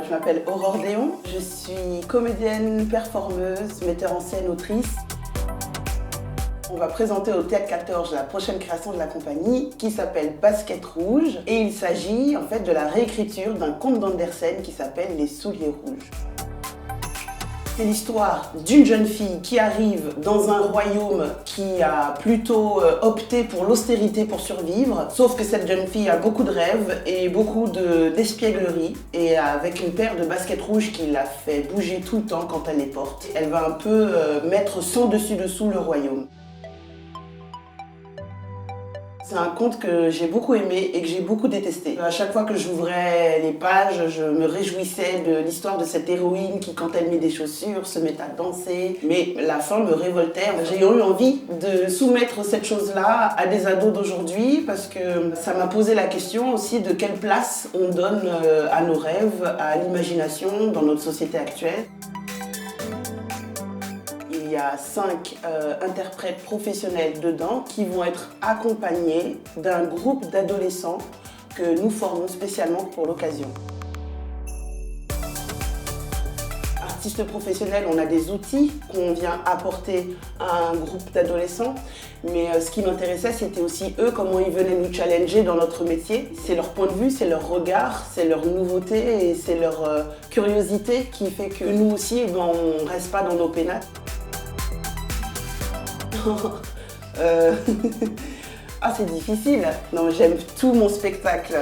Je m'appelle Aurore Déon, je suis comédienne, performeuse, metteur en scène, autrice. On va présenter au Théâtre 14 la prochaine création de la compagnie qui s'appelle Basket Rouge et il s'agit en fait de la réécriture d'un conte d'Andersen qui s'appelle Les Souliers Rouges. C'est l'histoire d'une jeune fille qui arrive dans un royaume qui a plutôt opté pour l'austérité pour survivre, sauf que cette jeune fille a beaucoup de rêves et beaucoup d'espièglerie, et avec une paire de baskets rouges qui la fait bouger tout le temps quand elle les porte. Elle va un peu mettre sans dessus-dessous le royaume. C'est un conte que j'ai beaucoup aimé et que j'ai beaucoup détesté. À chaque fois que j'ouvrais les pages, je me réjouissais de l'histoire de cette héroïne qui, quand elle met des chaussures, se met à danser. Mais la fin me révoltait. J'ai eu envie de soumettre cette chose-là à des ados d'aujourd'hui parce que ça m'a posé la question aussi de quelle place on donne à nos rêves, à l'imagination dans notre société actuelle. Il y a 5 interprètes professionnels dedans qui vont être accompagnés d'un groupe d'adolescents que nous formons spécialement pour l'occasion. Artistes professionnels, on a des outils qu'on vient apporter à un groupe d'adolescents, mais ce qui m'intéressait, c'était aussi eux, comment ils venaient nous challenger dans notre métier. C'est leur point de vue, c'est leur regard, c'est leur nouveauté et c'est leur curiosité qui fait que nous aussi, on ne reste pas dans nos pénates. Ah, c'est difficile. Non, j'aime tout mon spectacle.